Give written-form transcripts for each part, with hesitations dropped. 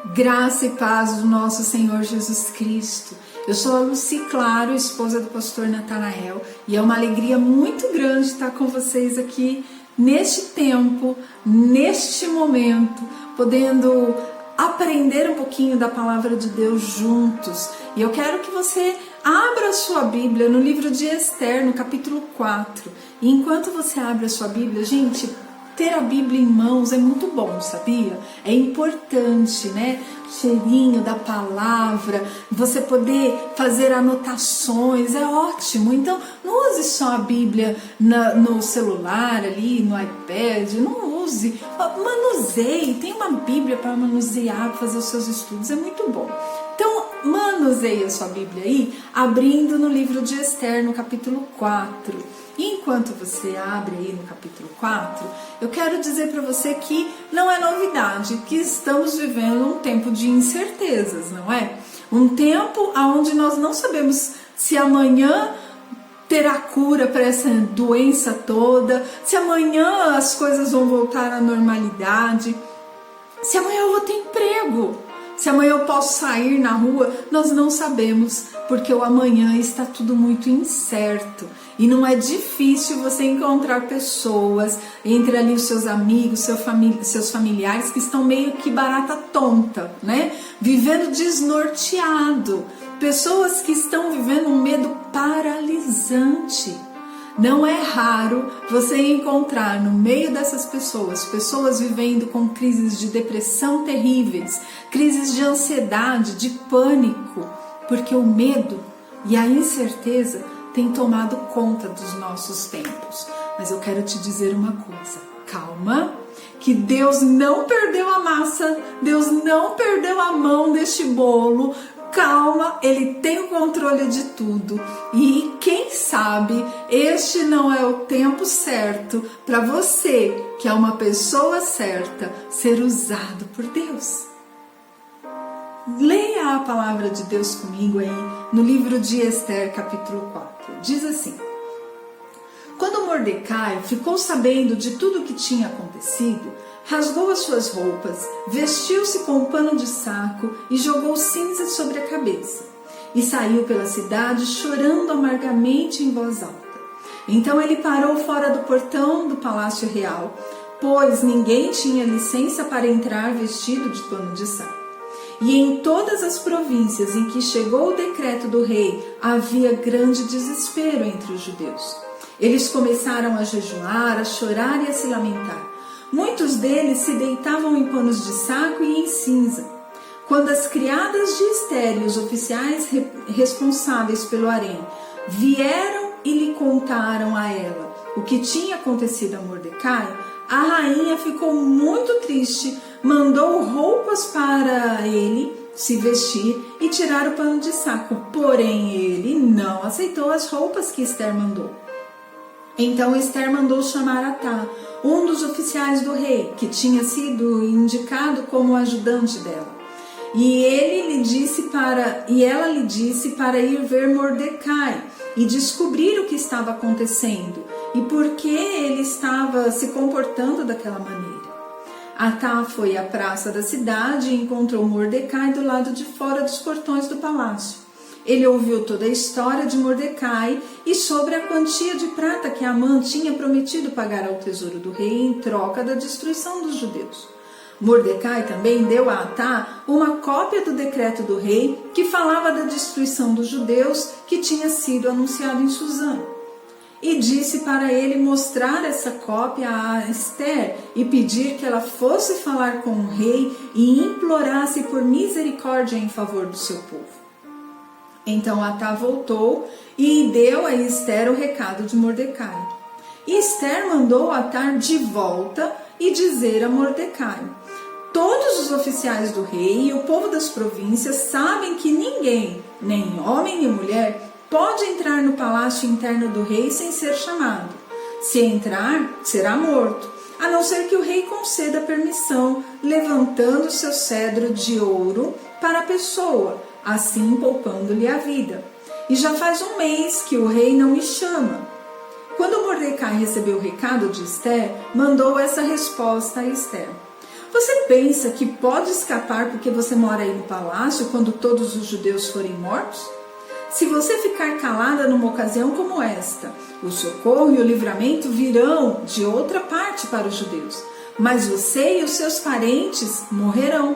Graça e paz do nosso Senhor Jesus Cristo. Eu sou a Lucy Claro, esposa do pastor Natanael, e é uma alegria muito grande estar com vocês aqui neste tempo, neste momento, podendo aprender um pouquinho da palavra de Deus juntos. E eu quero que você abra a sua Bíblia no livro de Esther, no capítulo 4. E enquanto você abre a sua Bíblia, gente, ter a Bíblia em mãos é muito bom, sabia? É importante, né? Cheirinho da palavra, você poder fazer anotações, é ótimo. Então, não use só a Bíblia no celular ali, no iPad, não use. Manuseie, tem uma Bíblia para manusear, para fazer os seus estudos, é muito bom. Então, manuseie a sua Bíblia aí, abrindo no livro de Esther, no capítulo 4. E enquanto você abre aí no capítulo 4, eu quero dizer para você que não é novidade, que estamos vivendo um tempo de incertezas, não é? Um tempo onde nós não sabemos se amanhã terá cura para essa doença toda, se amanhã as coisas vão voltar à normalidade, se amanhã eu vou ter emprego, se amanhã eu posso sair na rua, nós não sabemos, porque o amanhã está tudo muito incerto. E não é difícil você encontrar pessoas, entre ali os seus amigos, seus familiares, que estão meio que barata tonta, né? Vivendo desnorteado. Pessoas que estão vivendo um medo paralisante. Não é raro você encontrar no meio dessas pessoas vivendo com crises de depressão terríveis, crises de ansiedade, de pânico, porque o medo e a incerteza têm tomado conta dos nossos tempos. Mas eu quero te dizer uma coisa, calma, que Deus não perdeu a massa, Deus não perdeu a mão deste bolo. Calma, Ele tem o controle de tudo e quem sabe este não é o tempo certo para você, que é uma pessoa certa, ser usado por Deus. Leia a palavra de Deus comigo aí no livro de Esther, capítulo 4. Diz assim: quando Mordecai ficou sabendo de tudo o que tinha acontecido, rasgou as suas roupas, vestiu-se com um pano de saco e jogou cinzas sobre a cabeça. E saiu pela cidade chorando amargamente em voz alta. Então ele parou fora do portão do palácio real, pois ninguém tinha licença para entrar vestido de pano de saco. E em todas as províncias em que chegou o decreto do rei, havia grande desespero entre os judeus. Eles começaram a jejuar, a chorar e a se lamentar. Muitos deles se deitavam em panos de saco e em cinza. Quando as criadas de Esther e os oficiais responsáveis pelo harém vieram e lhe contaram a ela o que tinha acontecido a Mordecai, a rainha ficou muito triste, mandou roupas para ele se vestir e tirar o pano de saco. Porém, ele não aceitou as roupas que Esther mandou. Então Esther mandou chamar Atá, um dos oficiais do rei, que tinha sido indicado como ajudante dela. E ela lhe disse para ir ver Mordecai e descobrir o que estava acontecendo e por que ele estava se comportando daquela maneira. Atá foi à praça da cidade e encontrou Mordecai do lado de fora dos portões do palácio. Ele ouviu toda a história de Mordecai e sobre a quantia de prata que Amã tinha prometido pagar ao tesouro do rei em troca da destruição dos judeus. Mordecai também deu a Atá uma cópia do decreto do rei que falava da destruição dos judeus que tinha sido anunciado em Susã. E disse para ele mostrar essa cópia a Esther e pedir que ela fosse falar com o rei e implorasse por misericórdia em favor do seu povo. Então Atá voltou e deu a Esther o recado de Mordecai. E Esther mandou Atá de volta e dizer a Mordecai: todos os oficiais do rei e o povo das províncias sabem que ninguém, nem homem nem mulher, pode entrar no palácio interno do rei sem ser chamado. Se entrar, será morto, a não ser que o rei conceda permissão, levantando seu cedro de ouro para a pessoa, assim poupando-lhe a vida. E já faz um mês que o rei não me chama. Quando Mordecai recebeu o recado de Esther, mandou essa resposta a Esther: Você pensa que pode escapar porque você mora aí no palácio quando todos os judeus forem mortos? Se você ficar calada numa ocasião como esta, o socorro e o livramento virão de outra parte para os judeus, mas você e os seus parentes morrerão.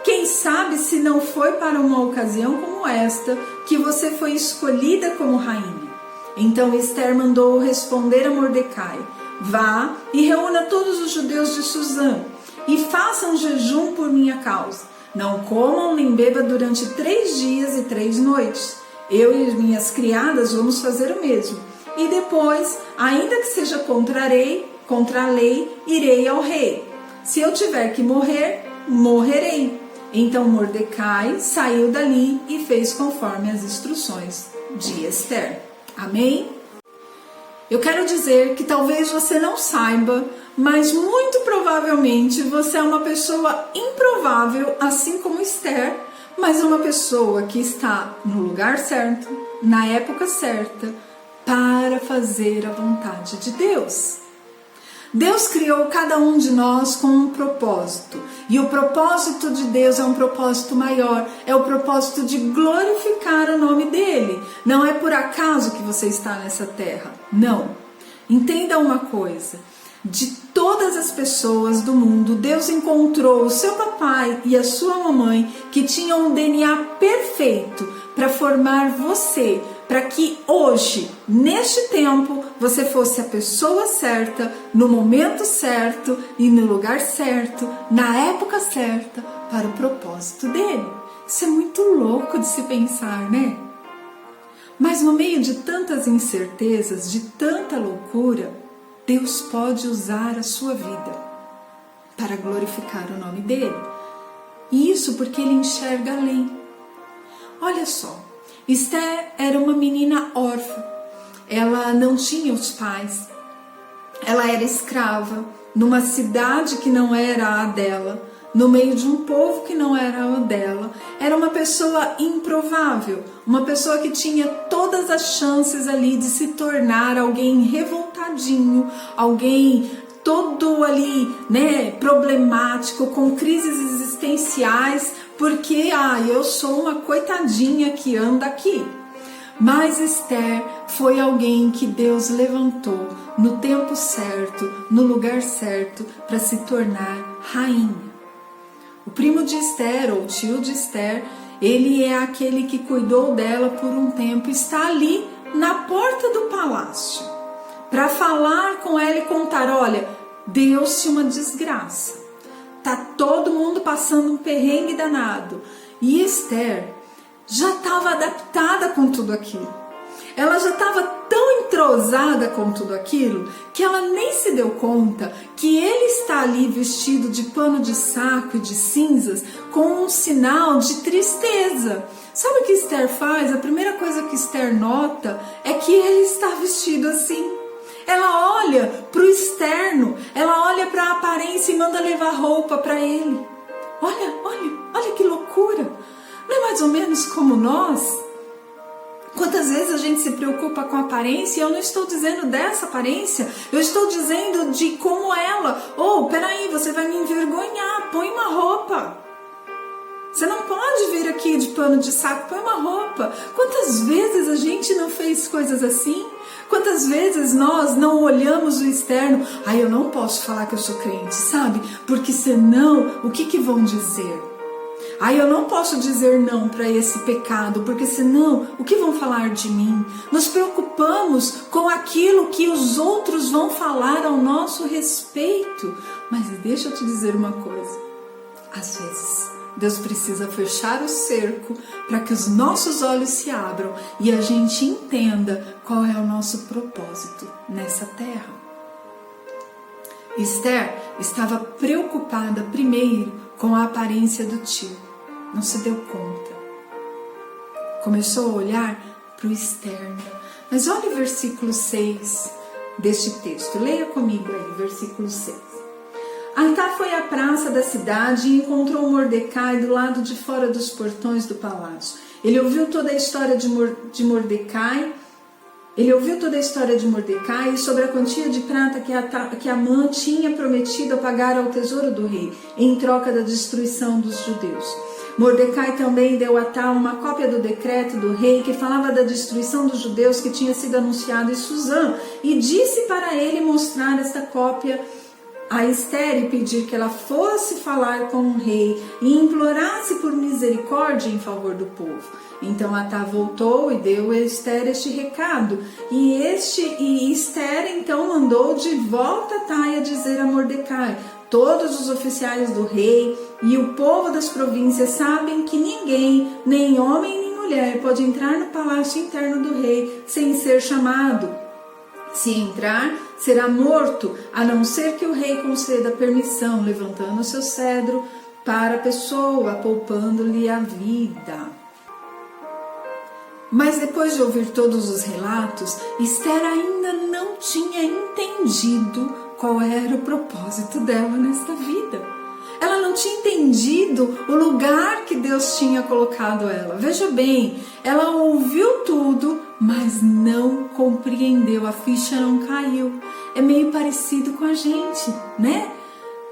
Quem sabe se não foi para uma ocasião como esta que você foi escolhida como rainha? Então Ester mandou responder a Mordecai: vá e reúna todos os judeus de Susã e façam jejum por minha causa. Não comam nem bebam durante 3 dias e 3 noites. Eu e minhas criadas vamos fazer o mesmo. E depois, ainda que seja contra a lei, irei ao rei. Se eu tiver que morrer, morrerei. Então Mordecai saiu dali e fez conforme as instruções de Ester. Amém? Eu quero dizer que talvez você não saiba, mas muito provavelmente você é uma pessoa improvável, assim como Ester, mas uma pessoa que está no lugar certo, na época certa, para fazer a vontade de Deus. Deus criou cada um de nós com um propósito, e o propósito de Deus é um propósito maior, é o propósito de glorificar o nome dele. Não é por acaso que você está nessa terra, não. Entenda uma coisa: de todas as pessoas do mundo, Deus encontrou o seu papai e a sua mamãe que tinham um DNA perfeito para formar você, para que hoje, neste tempo, você fosse a pessoa certa, no momento certo e no lugar certo, na época certa, para o propósito dele. Isso é muito louco de se pensar, né? Mas no meio de tantas incertezas, de tanta loucura, Deus pode usar a sua vida para glorificar o nome dele. E isso porque ele enxerga além. Olha só, Ester era uma menina órfã. Ela não tinha os pais. Ela era escrava numa cidade que não era a dela, no meio de um povo que não era o dela. Era uma pessoa improvável, uma pessoa que tinha todas as chances ali de se tornar alguém revoltadinho, alguém todo ali, né, problemático, com crises existenciais, porque eu sou uma coitadinha que anda aqui. Mas Ester foi alguém que Deus levantou no tempo certo, no lugar certo, para se tornar rainha. O primo de Ester, ou tio de Ester, ele é aquele que cuidou dela por um tempo, está ali na porta do palácio, para falar com ela e contar: olha, deu-se uma desgraça, tá todo mundo passando um perrengue danado. E Ester já estava adaptada com tudo aquilo. Ela já estava tão entrosada com tudo aquilo que ela nem se deu conta que ele está ali vestido de pano de saco e de cinzas com um sinal de tristeza. Sabe o que Ester faz? A primeira coisa que Ester nota é que ele está vestido assim. Ela olha para o externo, ela olha para a aparência e manda levar roupa para ele. Olha que loucura! Não é mais ou menos como nós? Quantas vezes a gente se preocupa com a aparência? Eu não estou dizendo dessa aparência, eu estou dizendo de como ela. Peraí, você vai me envergonhar, põe uma roupa. Você não pode vir aqui de pano de saco, põe uma roupa. Quantas vezes a gente não fez coisas assim? Quantas vezes nós não olhamos o externo? Eu não posso falar que eu sou crente, sabe? Porque senão, o que vão dizer? Eu não posso dizer não para esse pecado, porque senão, o que vão falar de mim? Nos preocupamos com aquilo que os outros vão falar ao nosso respeito. Mas deixa eu te dizer uma coisa. Às vezes, Deus precisa fechar o cerco para que os nossos olhos se abram e a gente entenda qual é o nosso propósito nessa terra. Ester estava preocupada primeiro com a aparência do tio. Não se deu conta. Começou a olhar para o externo. Mas olha o versículo 6 deste texto. Leia comigo aí, versículo 6. Atá foi à praça da cidade e encontrou Mordecai do lado de fora dos portões do palácio. Ele ouviu toda a história de Mordecai Ele ouviu toda a história de Mordecai e sobre a quantia de prata que Amã tinha prometido a pagar ao tesouro do rei, em troca da destruição dos judeus. Mordecai também deu a Atá uma cópia do decreto do rei que falava da destruição dos judeus que tinha sido anunciado em Susã, e disse para ele mostrar esta cópia a Ester e pedir que ela fosse falar com o rei e implorasse por misericórdia em favor do povo. Então Atá voltou e deu a Ester este recado, e Ester então mandou de volta Atá a dizer a Mordecai: todos os oficiais do rei e o povo das províncias sabem que ninguém, nem homem nem mulher, pode entrar no palácio interno do rei sem ser chamado. Se entrar, será morto, a não ser que o rei conceda permissão, levantando o seu cedro para a pessoa, poupando-lhe a vida. Mas depois de ouvir todos os relatos, Ester ainda não tinha entendido qual era o propósito dela nesta vida. Ela não tinha entendido o lugar que Deus tinha colocado ela. Veja bem, ela ouviu tudo, mas não compreendeu, a ficha não caiu. É meio parecido com a gente, né?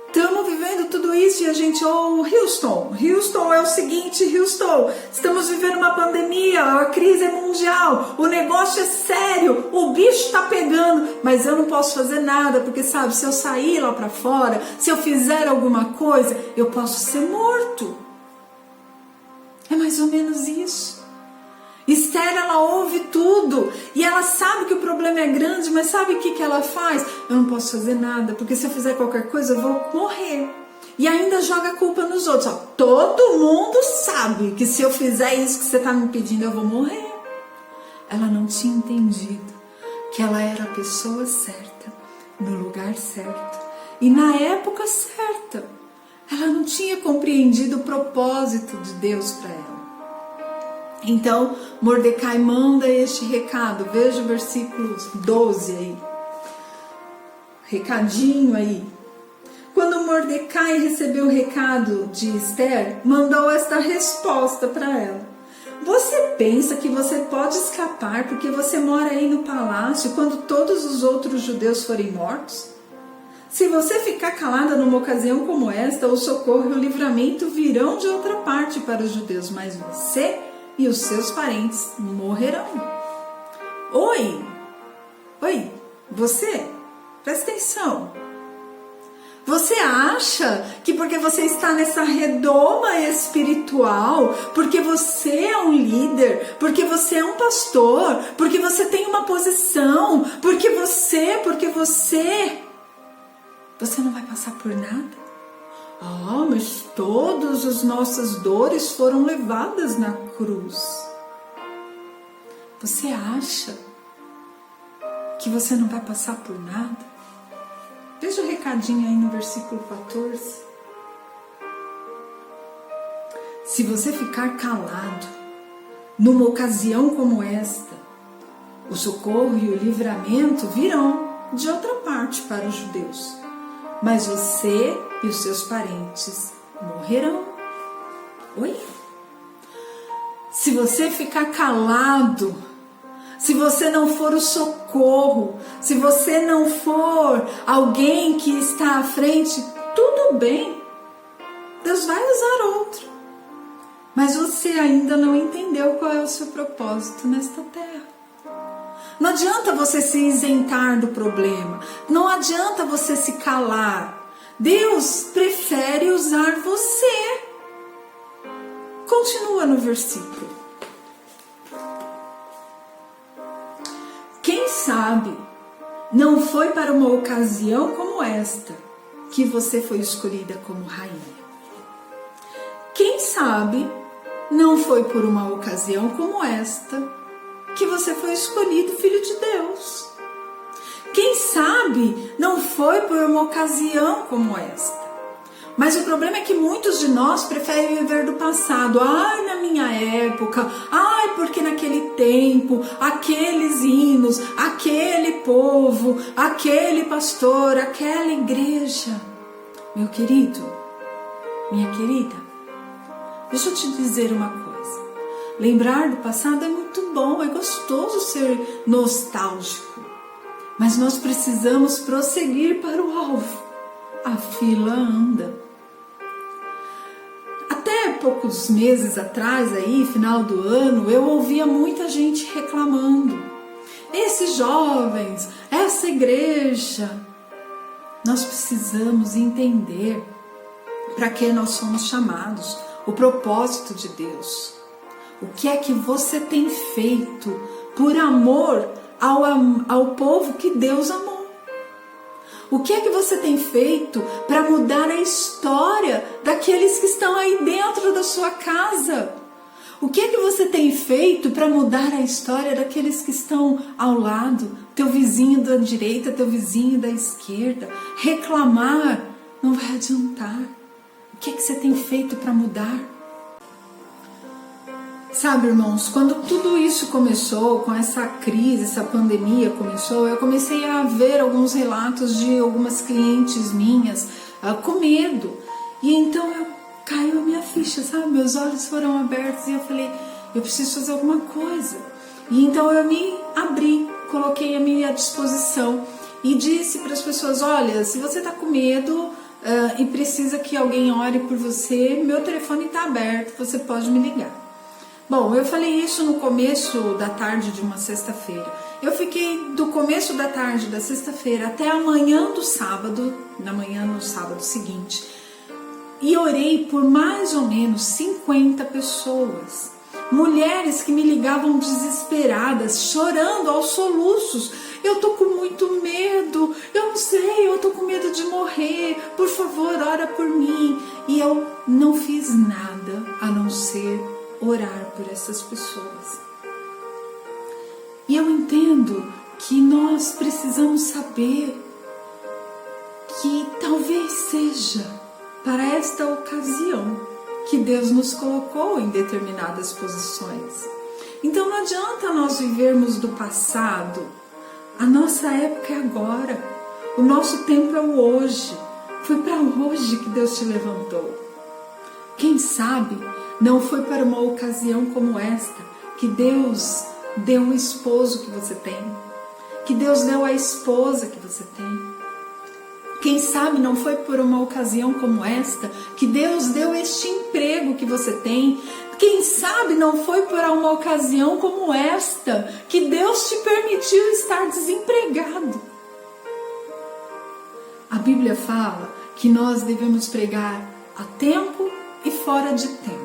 Estamos vivendo tudo isso e a gente, Houston é o seguinte, Houston, estamos vivendo uma pandemia, a crise é mundial, o negócio é sério, o bicho está pegando, mas eu não posso fazer nada, porque sabe, se eu sair lá para fora, se eu fizer alguma coisa, eu posso ser morto. É mais ou menos isso. Esther, ela ouve tudo e ela sabe que o problema é grande, mas sabe o que ela faz? Eu não posso fazer nada, porque se eu fizer qualquer coisa eu vou morrer. E ainda joga a culpa nos outros. Todo mundo sabe que se eu fizer isso que você está me pedindo, eu vou morrer. Ela não tinha entendido que ela era a pessoa certa, no lugar certo e na época certa. Ela não tinha compreendido o propósito de Deus para ela. Então, Mordecai manda este recado. Veja o versículo 12 aí. Recadinho aí. Quando Mordecai recebeu o recado de Ester, mandou esta resposta para ela: você pensa que você pode escapar porque você mora aí no palácio quando todos os outros judeus forem mortos? Se você ficar calada numa ocasião como esta, o socorro e o livramento virão de outra parte para os judeus, mas você e os seus parentes morrerão. Oi, você, presta atenção. Você acha que porque você está nessa redoma espiritual, porque você é um líder, porque você é um pastor, porque você tem uma posição, porque você não vai passar por nada? Mas todas as nossas dores foram levadas na cruz. Você acha que você não vai passar por nada? Veja o recadinho aí no versículo 14. Se você ficar calado numa ocasião como esta, o socorro e o livramento virão de outra parte para os judeus, mas você e os seus parentes morrerão. Se você ficar calado, se você não for o socorro, se você não for alguém que está à frente, tudo bem, Deus vai usar outro. Mas você ainda não entendeu qual é o seu propósito nesta terra. Não adianta você se isentar do problema, não adianta você se calar. Deus prefere usar você. Continua no versículo. Quem sabe não foi para uma ocasião como esta que você foi escolhida como rainha. Quem sabe não foi por uma ocasião como esta que você foi escolhido filho de Deus. Quem sabe não foi por uma ocasião como esta. Mas o problema é que muitos de nós preferem viver do passado. Na minha época, porque naquele tempo, aqueles hinos, aquele povo, aquele pastor, aquela igreja. Meu querido, minha querida, deixa eu te dizer uma coisa. Lembrar do passado é muito bom, é gostoso ser nostálgico. Mas nós precisamos prosseguir para o alvo. A fila anda. Até poucos meses atrás, aí, final do ano, eu ouvia muita gente reclamando. Esses jovens, essa igreja. Nós precisamos entender para que nós somos chamados, o propósito de Deus. O que é que você tem feito por amor ao povo que Deus amou? O que é que você tem feito para mudar a história daqueles que estão aí dentro da sua casa? O que é que você tem feito para mudar a história daqueles que estão ao lado? Teu vizinho da direita, teu vizinho da esquerda. Reclamar não vai adiantar. O que é que você tem feito para mudar? Sabe, irmãos, quando tudo isso começou, com essa crise, essa pandemia começou, eu comecei a ver alguns relatos de algumas clientes minhas com medo. E então caiu a minha ficha, sabe? Meus olhos foram abertos e eu falei, eu preciso fazer alguma coisa. E então eu me abri, coloquei a minha disposição e disse para as pessoas, olha, se você está com medo e precisa que alguém ore por você, meu telefone está aberto, você pode me ligar. Bom, eu falei isso no começo da tarde de uma sexta-feira. Eu fiquei do começo da tarde da sexta-feira até a manhã do sábado, na manhã do sábado seguinte, e orei por mais ou menos 50 pessoas. Mulheres que me ligavam desesperadas, chorando aos soluços. Eu tô com muito medo, eu não sei, eu tô com medo de morrer, por favor, ora por mim. E eu não fiz nada a não ser orar por essas pessoas. E eu entendo que nós precisamos saber que talvez seja para esta ocasião que Deus nos colocou em determinadas posições. Então não adianta nós vivermos do passado. A nossa época é agora. O nosso tempo é o hoje. Foi para hoje que Deus te levantou. Quem sabe não foi para uma ocasião como esta que Deus deu o esposo que você tem, que Deus deu a esposa que você tem. Quem sabe não foi por uma ocasião como esta que Deus deu este emprego que você tem. Quem sabe não foi por uma ocasião como esta que Deus te permitiu estar desempregado. A Bíblia fala que nós devemos pregar a tempo e fora de tempo.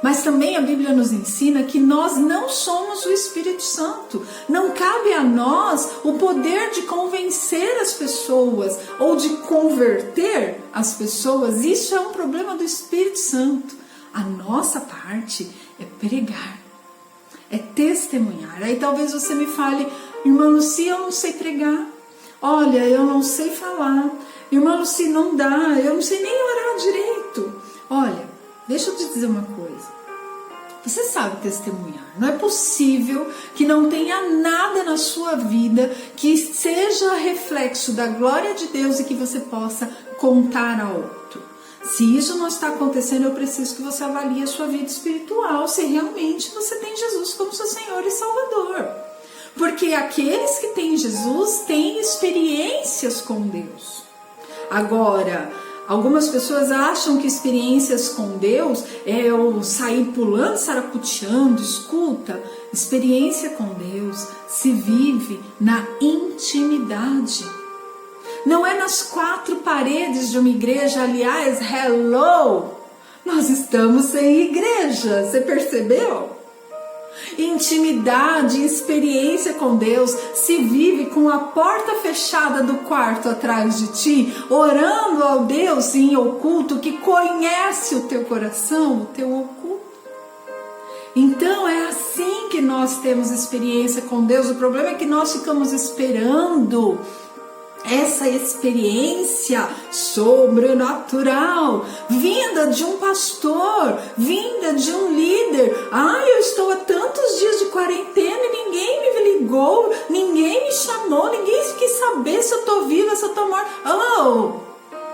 Mas também a Bíblia nos ensina que nós não somos o Espírito Santo. Não cabe a nós o poder de convencer as pessoas ou de converter as pessoas. Isso é um problema do Espírito Santo. A nossa parte é pregar, é testemunhar. Aí talvez você me fale, irmã Lucy, eu não sei pregar. Olha, eu não sei falar. Irmã Lucy, não dá, eu não sei nem orar direito. Olha, deixa eu te dizer uma coisa. Você sabe testemunhar. Não é possível que não tenha nada na sua vida que seja reflexo da glória de Deus e que você possa contar a outro. Se isso não está acontecendo, eu preciso que você avalie a sua vida espiritual, se realmente você tem Jesus como seu Senhor e Salvador. Porque aqueles que têm Jesus têm experiências com Deus. Agora, algumas pessoas acham que experiências com Deus é eu sair pulando, saracuteando. Escuta, experiência com Deus se vive na intimidade. Não é nas quatro paredes de uma igreja. Aliás, hello, nós estamos sem igreja, você percebeu? Intimidade, experiência com Deus se vive com a porta fechada do quarto atrás de ti, orando ao Deus em oculto que conhece o teu coração, o teu oculto. Então é assim que nós temos experiência com Deus. O problema é que nós ficamos esperando essa experiência sobrenatural, vinda de um pastor, vinda de um líder. Eu estou há tantos dias de quarentena e ninguém me ligou, ninguém me chamou, ninguém quis saber se eu estou viva, se eu estou morta.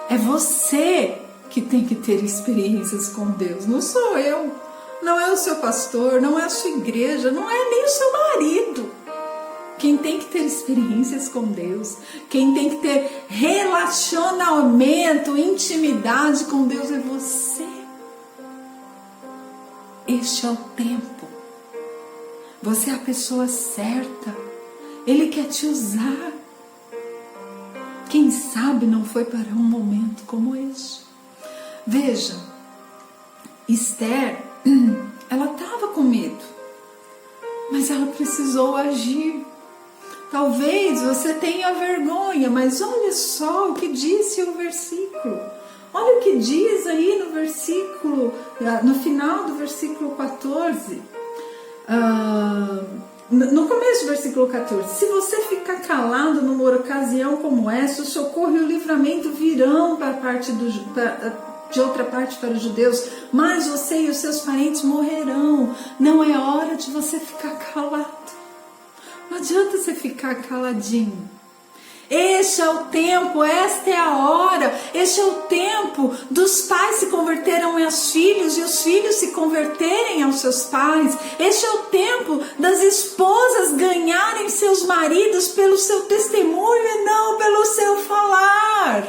É você que tem que ter experiências com Deus, não sou eu. não é o seu pastor, não é a sua igreja, não é nem o seu marido. Quem tem que ter experiências com Deus, quem tem que ter relacionamento, intimidade com Deus é você. Este é o tempo. Você é a pessoa certa. Ele quer te usar. Quem sabe não foi para um momento como este. Veja, Esther, ela estava com medo, mas ela precisou agir. Talvez você tenha vergonha, mas olha só o que disse o versículo. Olha o que diz aí no versículo, no final do versículo 14. No começo do versículo 14. Se você ficar calado numa ocasião como essa, o socorro e o livramento virão de outra parte para os judeus, mas você e os seus parentes morrerão. Não é hora de você ficar calado. Não adianta você ficar caladinho. Este é o tempo, esta é a hora, este é o tempo dos pais se converterem aos filhos e os filhos se converterem aos seus pais. Este é o tempo das esposas ganharem seus maridos pelo seu testemunho e não pelo seu falar.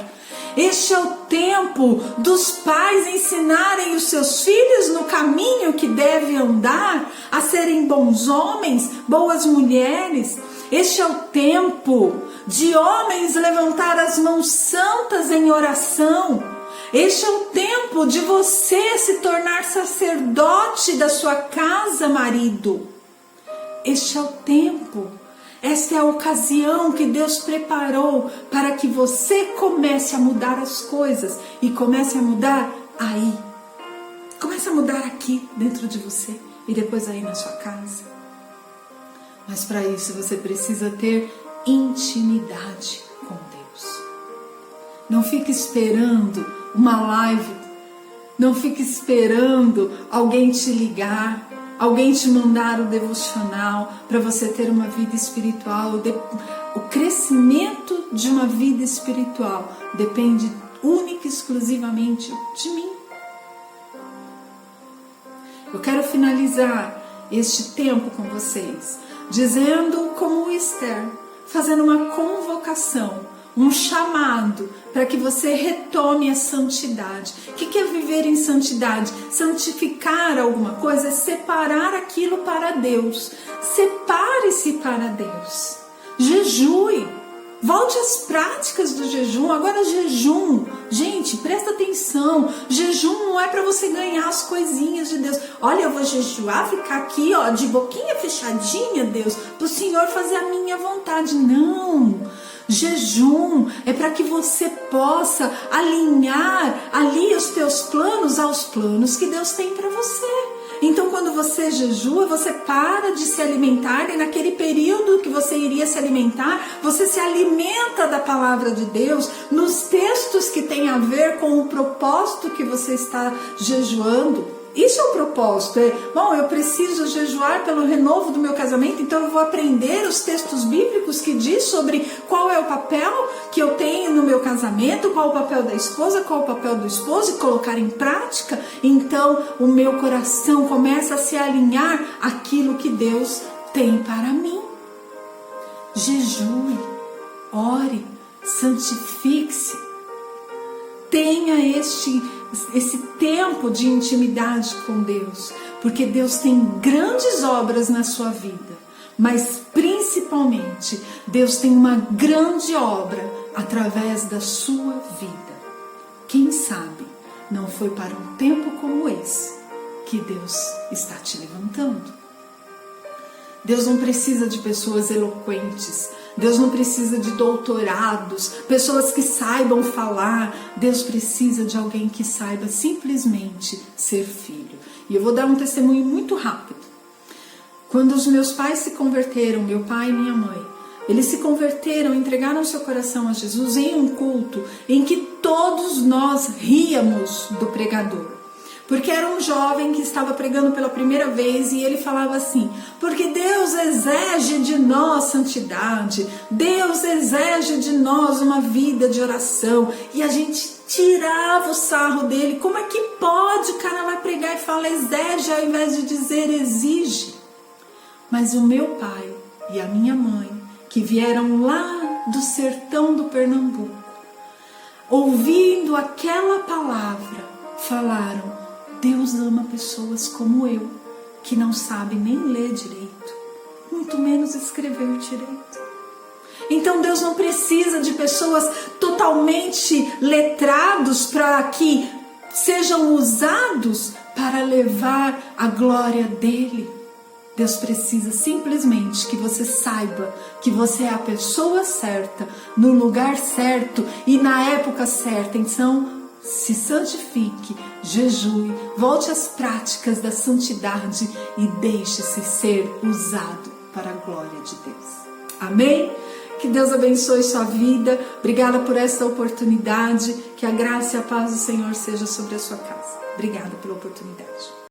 Este é o tempo dos pais ensinarem os seus filhos no caminho que devem andar, a serem bons homens, boas mulheres. Este é o tempo de homens levantar as mãos santas em oração. Este é o tempo de você se tornar sacerdote da sua casa, marido. Este é o tempo. Esta é a ocasião que Deus preparou para que você comece a mudar as coisas e comece a mudar aí. Comece a mudar aqui dentro de você e depois aí na sua casa. Mas para isso você precisa ter intimidade com Deus. Não fique esperando uma live, não fique esperando alguém te ligar, alguém te mandar o devocional para você ter uma vida espiritual. O crescimento de uma vida espiritual depende única e exclusivamente de mim. Eu quero finalizar este tempo com vocês, dizendo como Esther, fazendo uma convocação, um chamado para que você retome a santidade. O que é viver em santidade? Santificar alguma coisa é separar aquilo para Deus. Separe-se para Deus. Jejue. Volte às práticas do jejum. Agora jejum, gente, presta atenção. Jejum não é para você ganhar as coisinhas de Deus. Olha, eu vou jejuar, ficar aqui, ó, de boquinha fechadinha, Deus, para o Senhor fazer a minha vontade. Não. Jejum é para que você possa alinhar ali os teus planos aos planos que Deus tem para você. Então, quando você jejua, você para de se alimentar e naquele período que você iria se alimentar, você se alimenta da palavra de Deus, nos textos que tem a ver com o propósito que você está jejuando. Isso é o propósito. Bom, eu preciso jejuar pelo renovo do meu casamento, então eu vou aprender os textos bíblicos que diz sobre qual é o papel que eu tenho no meu casamento, qual é o papel da esposa, qual é o papel do esposo, e colocar em prática. Então o meu coração começa a se alinhar àquilo que Deus tem para mim. Jejue, ore, santifique-se. Tenha esse tempo de intimidade com Deus, porque Deus tem grandes obras na sua vida, mas principalmente Deus tem uma grande obra através da sua vida. Quem sabe não foi para um tempo como esse que Deus está te levantando. Deus não precisa de pessoas eloquentes, Deus não precisa de doutorados, pessoas que saibam falar. Deus precisa de alguém que saiba simplesmente ser filho. E eu vou dar um testemunho muito rápido. Quando os meus pais se converteram, meu pai e minha mãe, eles se converteram, entregaram seu coração a Jesus em um culto em que todos nós ríamos do pregador. Porque era um jovem que estava pregando pela primeira vez e ele falava assim: porque Deus exige de nós santidade, Deus exige de nós uma vida de oração. E a gente tirava o sarro dele. Como é que pode? O cara vai pregar e fala exige ao invés de dizer exige. Mas o meu pai e a minha mãe, que vieram lá do sertão do Pernambuco, ouvindo aquela palavra, falaram: Deus ama pessoas como eu, que não sabe nem ler direito, muito menos escrever direito. Então Deus não precisa de pessoas totalmente letrados para que sejam usados para levar a glória dele. Deus precisa simplesmente que você saiba que você é a pessoa certa, no lugar certo e na época certa. Então, se santifique, jejue, volte às práticas da santidade e deixe-se ser usado para a glória de Deus. Amém? Que Deus abençoe sua vida. Obrigada por essa oportunidade. Que a graça e a paz do Senhor seja sobre a sua casa. Obrigada pela oportunidade.